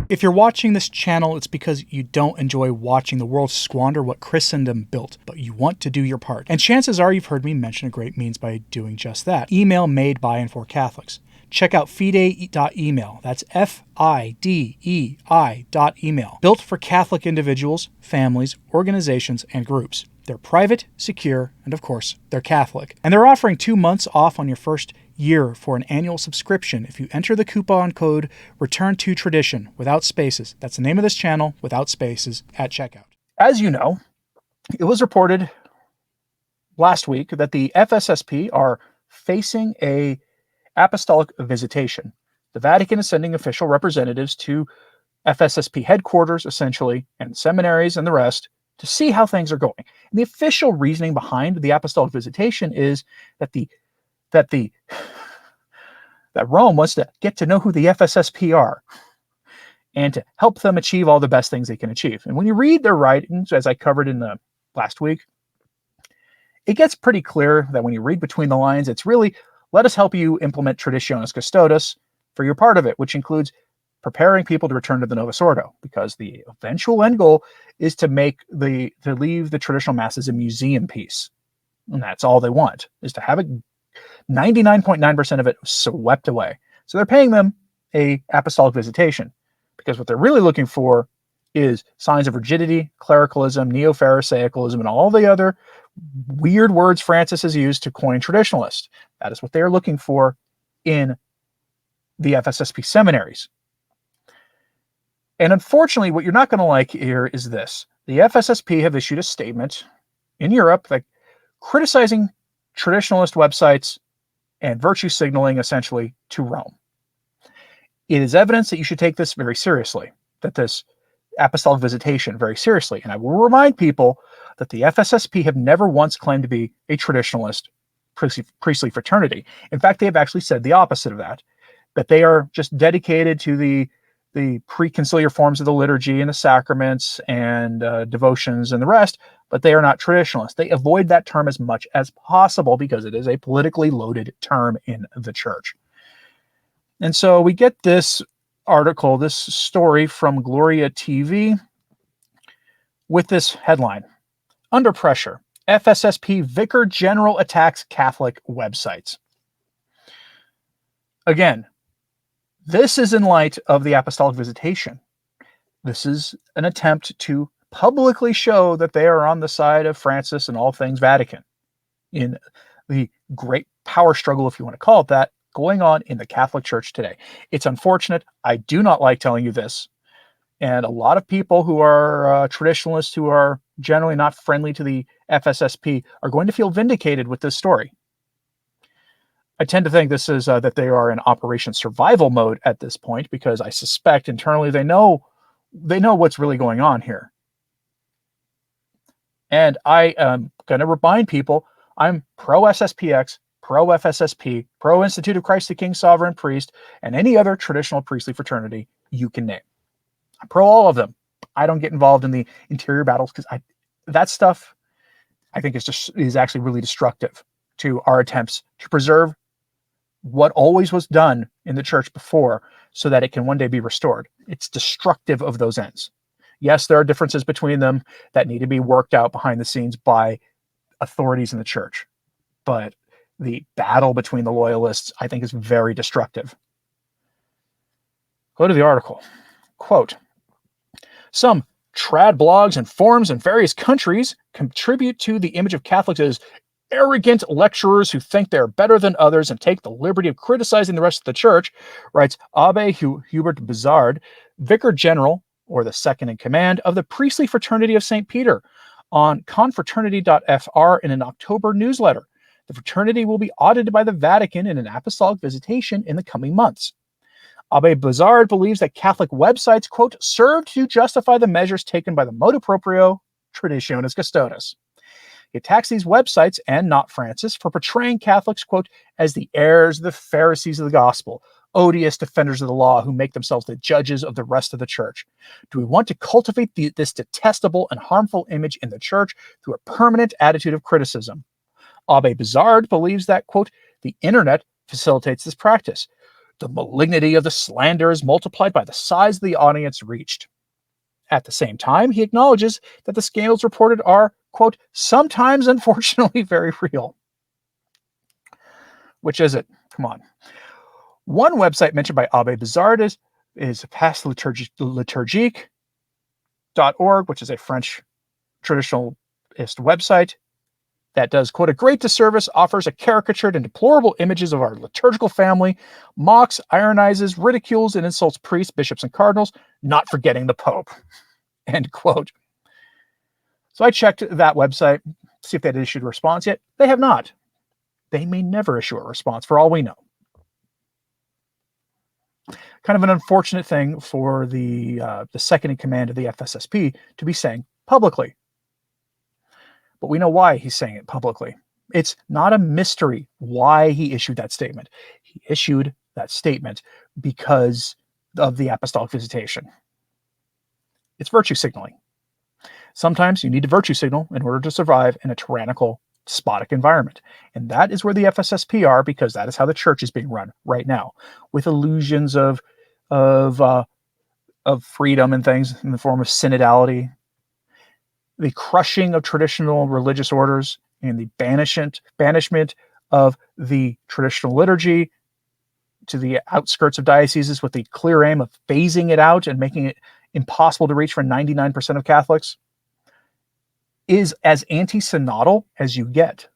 If you're watching this channel, it's because you don't enjoy watching the world squander what Christendom built, but you want to do your part. And chances are you've heard me mention a great means by doing just that. Email made by and for Catholics. Check out fidei.email. That's FIDEI.email. Built for Catholic individuals, families, organizations, and groups. They're private, secure, and of course, they're Catholic. And they're offering 2 months off on your first year for an annual subscription if you enter the coupon code Return to Tradition without spaces. That's the name of this channel, without spaces, at checkout. As you know, it was reported last week that the FSSP are facing a Apostolic Visitation. The Vatican is sending official representatives to FSSP headquarters, essentially, and seminaries and the rest, to see how things are going. And the official reasoning behind the Apostolic Visitation is that Rome wants to get to know who the FSSP are and to help them achieve all the best things they can achieve. And when you read their writings, as I covered in the last week, it gets pretty clear that when you read between the lines, it's really, let us help you implement Traditionis Custodes for your part of it, which includes preparing people to return to the Novus Ordo, because the eventual end goal is to leave the traditional masses a museum piece. And that's all they want, is to have it 99.9% of it swept away. So they're paying them a apostolic visitation, because what they're really looking for is signs of rigidity, clericalism, neo-pharisaicalism, and all the other weird words Francis has used to coin traditionalist. That is what they are looking for in the FSSP seminaries. And unfortunately, what you're not going to like here is this. The FSSP have issued a statement in Europe that criticizing traditionalist websites and virtue signaling, essentially, to Rome. It is evidence that you should take this very seriously, that this apostolic visitation very seriously. And I will remind people that the FSSP have never once claimed to be a traditionalist priestly fraternity. In fact, they have actually said the opposite of that they are just dedicated to the preconciliar forms of the liturgy and the sacraments and devotions and the rest, but they are not traditionalists. They avoid that term as much as possible because it is a politically loaded term in the church. And so we get this article, this story from Gloria TV with this headline: Under Pressure, FSSP Vicar General Attacks Catholic Websites. Again, this is in light of the Apostolic Visitation. This is an attempt to publicly show that they are on the side of Francis and all things Vatican in the great power struggle, if you want to call it that, going on in the Catholic Church today. It's unfortunate. I do not like telling you this. And a lot of people who are traditionalists, who are generally not friendly to the FSSP, are going to feel vindicated with this story. I tend to think this is that they are in Operation Survival mode at this point, because I suspect internally they know what's really going on here. And I am going to remind people, I'm pro-SSPX, pro-FSSP, pro-Institute of Christ the King Sovereign Priest, and any other traditional priestly fraternity you can name. I'm pro all of them. I don't get involved in the interior battles, because that stuff I think is actually really destructive to our attempts to preserve what always was done in the church before, so that it can one day be restored. It's destructive of those ends. Yes, there are differences between them that need to be worked out behind the scenes by authorities in the church, but the battle between the loyalists, I think, is very destructive. Go to the article. Quote, some trad blogs and forums in various countries contribute to the image of Catholics as arrogant lecturers who think they're better than others and take the liberty of criticizing the rest of the church, writes Abbe Hubert Bizard, Vicar General, or the second in command, of the Priestly Fraternity of St. Peter, on confraternity.fr in an October newsletter. The fraternity will be audited by the Vatican in an apostolic visitation in the coming months. Abbe Bizard believes that Catholic websites, quote, serve to justify the measures taken by the motu proprio Traditionis Custodes. He attacks these websites, and not Francis, for portraying Catholics, quote, as the heirs, the Pharisees of the gospel, odious defenders of the law who make themselves the judges of the rest of the church. Do we want to cultivate this detestable and harmful image in the church through a permanent attitude of criticism? Abbe Bizard believes that, quote, the internet facilitates this practice. The malignity of the slander is multiplied by the size of the audience reached. At the same time, he acknowledges that the scandals reported are, quote, sometimes unfortunately very real. Which is it? Come on. One website mentioned by Abbé Bizard is pasteliturgique.org, which is a French traditionalist website that does, quote, a great disservice, offers a caricatured and deplorable images of our liturgical family, mocks, ironizes, ridicules, and insults priests, bishops, and cardinals, not forgetting the Pope, end quote. So I checked that website, see if they had issued a response yet. They have not. They may never issue a response for all we know. Kind of an unfortunate thing for the second in command of the FSSP to be saying publicly. But we know why he's saying it publicly. It's not a mystery why he issued that statement. He issued that statement because of the Apostolic Visitation. It's virtue signaling. Sometimes you need to virtue signal in order to survive in a tyrannical, despotic environment. And that is where the FSSP are, because that is how the church is being run right now, with illusions of freedom and things in the form of synodality, the crushing of traditional religious orders, and the banishment of the traditional liturgy to the outskirts of dioceses with the clear aim of phasing it out and making it impossible to reach for 99% of Catholics, is as anti-synodal as you get.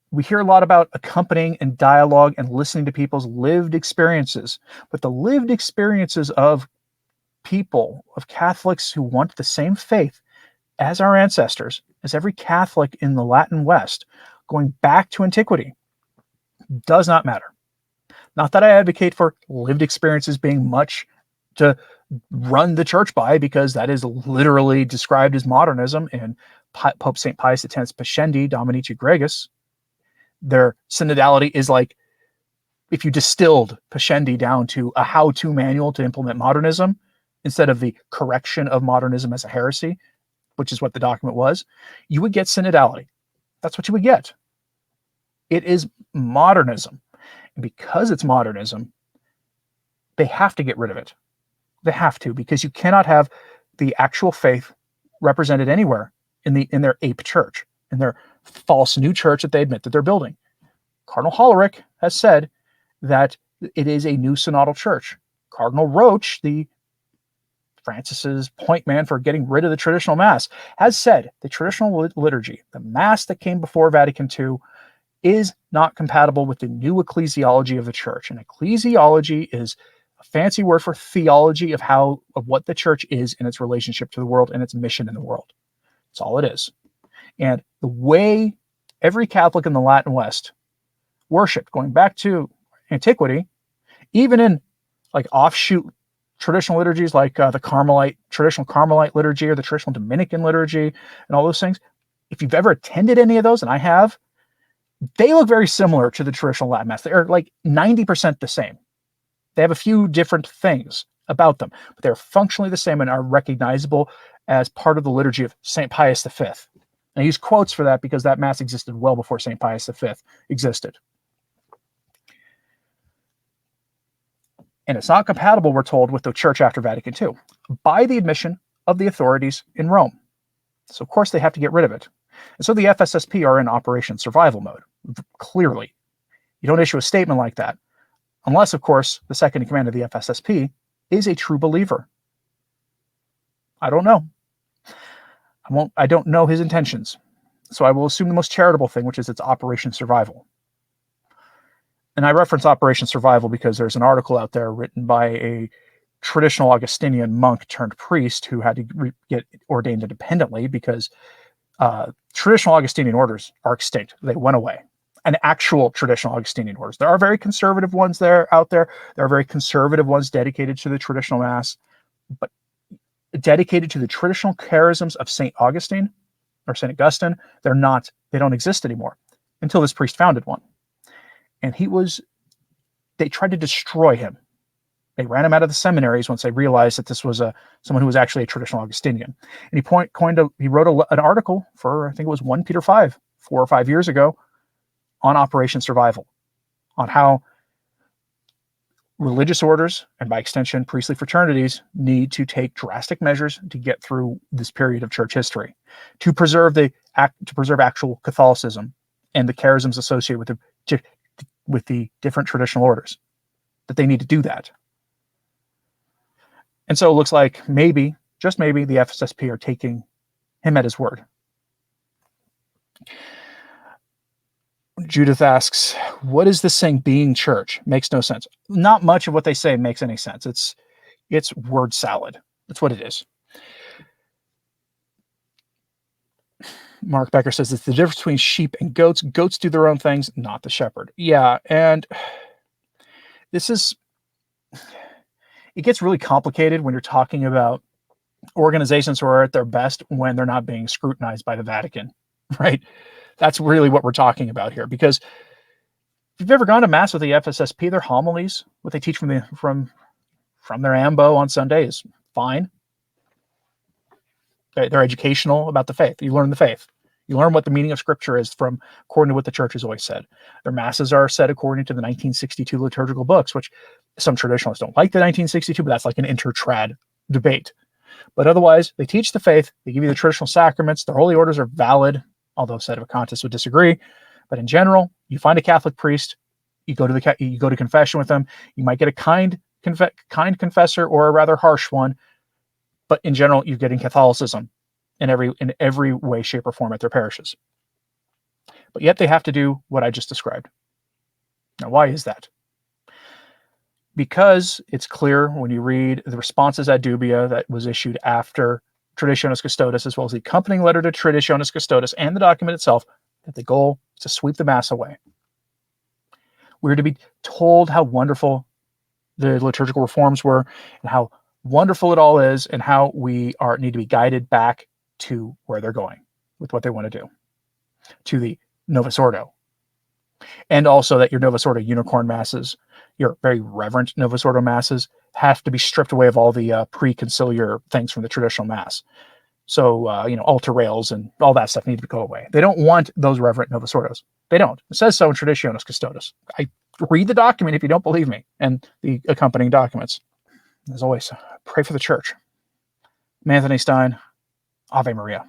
We hear a lot about accompanying and dialogue and listening to people's lived experiences, but the lived experiences of people, of Catholics who want the same faith as our ancestors, as every Catholic in the Latin West, going back to antiquity, does not matter. Not that I advocate for lived experiences being much to run the church by, because that is literally described as modernism in Pope St. Pius X's Pascendi Dominici Gregis. Their synodality is like if you distilled Pascendi down to a how-to manual to implement modernism instead of the correction of modernism as a heresy, which is what the document was, you would get synodality. That's what you would get. It is modernism. And because it's modernism, they have to get rid of it. They have to, because you cannot have the actual faith represented anywhere in their ape church, in their false new church that they admit that they're building. Cardinal Hollerich has said that it is a new synodal church. Cardinal Roche, the Francis's point man for getting rid of the traditional mass, has said the traditional liturgy, the mass that came before Vatican II, is not compatible with the new ecclesiology of the church. And ecclesiology is a fancy word for theology of what the church is in its relationship to the world and its mission in the world. That's all it is. And the way every Catholic in the Latin West worshipped, going back to antiquity, even in like offshoot traditional liturgies like the traditional Carmelite liturgy or the traditional Dominican liturgy and all those things, if you've ever attended any of those, and I have, they look very similar to the traditional Latin Mass. They're like 90% the same. They have a few different things about them, but they're functionally the same and are recognizable as part of the liturgy of St. Pius V. And I use quotes for that because that Mass existed well before St. Pius V existed. And it's not compatible, we're told, with the church after Vatican II, by the admission of the authorities in Rome. So, of course, they have to get rid of it. And so the FSSP are in Operation Survival mode, clearly. You don't issue a statement like that, unless, of course, the second in command of the FSSP is a true believer. I don't know. I don't know his intentions. So I will assume the most charitable thing, which is it's Operation Survival. And I reference Operation Survival because there's an article out there written by a traditional Augustinian monk turned priest who had to get ordained independently because traditional Augustinian orders are extinct. They went away. And actual traditional Augustinian orders. There are very conservative ones out there. There are very conservative ones dedicated to the traditional Mass, but dedicated to the traditional charisms of St. Augustine or St. Augustine, they don't exist anymore until this priest founded one. And they tried to destroy him. They ran him out of the seminaries once they realized that this was someone who was actually a traditional Augustinian. And he wrote an article for, I think it was 1 Peter 5, 4 or 5 years ago, on Operation Survival, on how religious orders, and by extension, priestly fraternities, need to take drastic measures to get through this period of church history, to preserve actual Catholicism and the charisms associated with the different traditional orders. That they need to do that. And so it looks like maybe, just maybe, the FSSP are taking him at his word. Judith asks, what is this saying, being church? Makes no sense. Not much of what they say makes any sense. It's word salad. That's what it is. Mark Becker says it's the difference between sheep and goats. Goats do their own things, not the shepherd. Yeah, and it gets really complicated when you're talking about organizations who are at their best when they're not being scrutinized by the Vatican, right? That's really what we're talking about here. Because if you've ever gone to Mass with the FSSP, their homilies, what they teach from their ambo on Sunday is fine. They're educational about the faith. You learn the faith. You learn what the meaning of Scripture is according to what the Church has always said. Their Masses are set according to the 1962 liturgical books, which some traditionalists don't like the 1962, but that's like an intertrad debate. But otherwise, they teach the faith. They give you the traditional sacraments. Their holy orders are valid, although sedevacantists would disagree. But in general, you find a Catholic priest, you go to confession with them. You might get a kind confessor or a rather harsh one, but in general, you're getting Catholicism in every way, shape, or form at their parishes. But yet they have to do what I just described. Now, why is that? Because it's clear when you read the responses ad dubia that was issued after Traditionis Custodes, as well as the accompanying letter to Traditionis Custodes and the document itself, that the goal is to sweep the Mass away. We're to be told how wonderful the liturgical reforms were and how wonderful it all is and how we need to be guided back to where they're going with what they want to do, to the Novus Ordo. And also that your Novus Ordo unicorn Masses, your very reverent Novus Ordo Masses, have to be stripped away of all the pre-conciliar things from the traditional Mass. So, altar rails and all that stuff need to go away. They don't want those reverent Novus Ordos. They don't. It says so in Traditionis Custodes. Read the document if you don't believe me, and the accompanying documents. As always, pray for the Church. I'm Anthony Stine. Ave Maria.